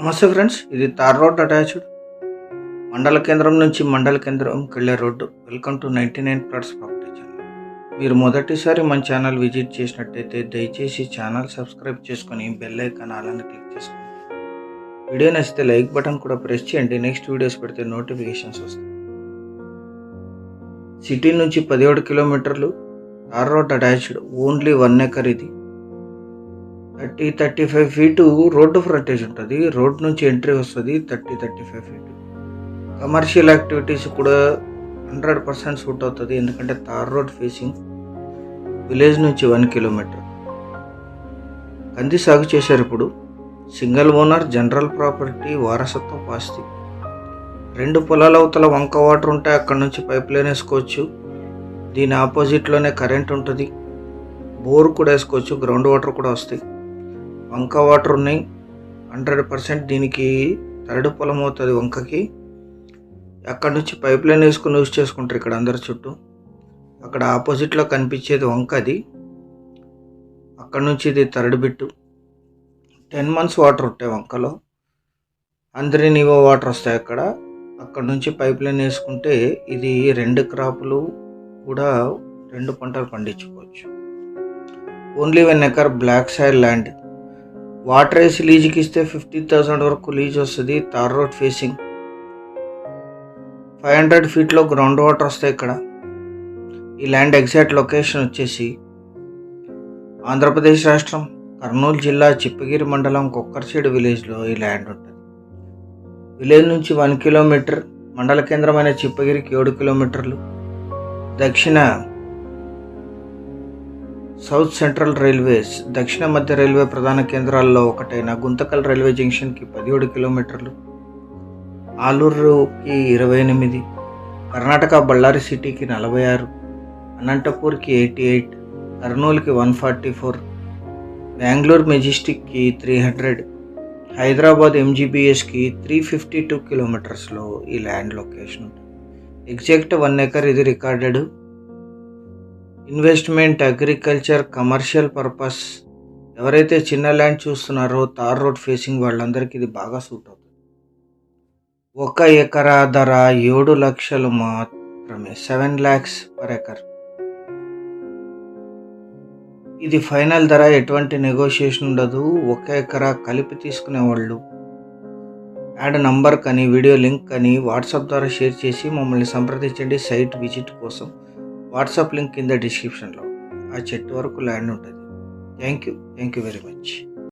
నమస్తే ఫ్రెండ్స్, ఇది tar road attached మండల కేంద్రం నుంచి మండల కేంద్రంకి వెళ్ళే road. Welcome to 99 plots property channel. మీరు మొదటిసారి మన ఛానల్ విజిట్ చేసినట్టయితే దయచేసి ఛానల్ సబ్స్క్రైబ్ చేసుకొని బెల్ ఐకాన్ అలానే క్లిక్ చేసుకోండి. వీడియో నచ్చితే లైక్ బటన్ కూడా ప్రెస్ చేయండి. నెక్స్ట్ వీడియోస్ పెడితే నోటిఫికేషన్స్ వస్తాయి. సిటీ నుంచి 17 కిలోమీటర్లు, tar road attached, only 1 acre. ఇది 30-35 ఫీటు రోడ్డు ఫ్రంటేజ్ ఉంటుంది. రోడ్ నుంచి ఎంట్రీ వస్తుంది 30-35 ఫీటు. కమర్షియల్ యాక్టివిటీస్ కూడా 100% సూట్ అవుతుంది, ఎందుకంటే తార్ రోడ్ ఫేసింగ్. విలేజ్ నుంచి 1 కిలోమీటర్. కంది సాగు చేశారు. ఇప్పుడు సింగిల్ ఓనర్, జనరల్ ప్రాపర్టీ, వారసత్వ ఆస్తి. 2 పొలాల అవతల వంక వాటర్ ఉంటాయి, అక్కడ నుంచి పైప్ లైన్ వేసుకోవచ్చు. దీని ఆపోజిట్లోనే కరెంట్ ఉంటుంది. బోర్ కూడా వేసుకోవచ్చు, గ్రౌండ్ వాటర్ కూడా వస్తాయి. వంక వాటర్ ఉన్నాయి 100%. దీనికి 3rd పొలం అవుతుంది వంకకి. అక్కడ నుంచి పైప్ లైన్ వేసుకుని యూజ్ చేసుకుంటారు ఇక్కడ అందరి చుట్టూ. అక్కడ ఆపోజిట్లో కనిపించేది వంక, అది అక్కడ నుంచి ఇది 3rd బిట్టు. 10 months వాటర్ ఉంటాయి వంకలో. అందరి నీవో వాటర్ వస్తాయి అక్కడ నుంచి పైప్ లైన్ వేసుకుంటే ఇది 2 క్రాపులు కూడా 2 పంటలు పండించుకోవచ్చు. Only 1 acre black soil land. Water వేసి లీజుకి ఇస్తే 50,000 వరకు లీజ్ వస్తుంది. Tar road facing. 500 ఫీట్లో గ్రౌండ్ వాటర్ వస్తాయి ఇక్కడ. ఈ ల్యాండ్ ఎగ్జాక్ట్ లొకేషన్ వచ్చేసి ఆంధ్రప్రదేశ్ రాష్ట్రం, కర్నూలు జిల్లా, చిప్పగిరి మండలం, కొక్కర్చేడు విలేజ్లో ఈ ల్యాండ్ ఉంటుంది. విలేజ్ నుంచి 1 కిలోమీటర్. మండల కేంద్రమైన చిప్పగిరికి 7 కిలోమీటర్లు. దక్షిణ సౌత్ సెంట్రల్ రైల్వేస్, దక్షిణ మధ్య రైల్వే ప్రధాన కేంద్రాల్లో ఒకటైన గుంతకల్ రైల్వే జంక్షన్కి 17 కిలోమీటర్లు. ఆలూరుకి 28, కర్ణాటక బళ్ళారి సిటీకి 46, అనంతపూర్కి 88, కర్నూలుకి 144, బెంగళూరు మెజెస్టిక్కి 300, హైదరాబాద్ ఎంజీబీఎస్కి 352 కిలోమీటర్స్లో ఈ ల్యాండ్ లొకేషన్ ఉంటుంది. Exact 1 acre. ఇది recorded. Investment, agriculture, commercial purpose. ఎవరైతే చిన్న ల్యాండ్ చూస్తున్నారో తార్ రోడ్ ఫేసింగ్ వాళ్ళందరికీ ఇది బాగా సూట్ అవుతుంది. 1 ఎకరా ధర 7 లక్షలు మాత్రమే, 7 lakhs per ఎకర్. ఇది ఫైనల్ ధర, ఎటువంటి నెగోషియేషన్ ఉండదు. 1 ఎకరా కలిపి తీసుకునే వాళ్ళు యాడ్ నంబర్ కానీ వీడియో లింక్ కానీ వాట్సాప్ ద్వారా షేర్ చేసి మమ్మల్ని సంప్రదించండి. సైట్ విజిట్ కోసం వాట్సాప్ లింక్ కింద డిస్క్రిప్షన్లో. ఆ చెట్టు వరకు ల్యాండ్ ఉంటుంది. Thank you very much.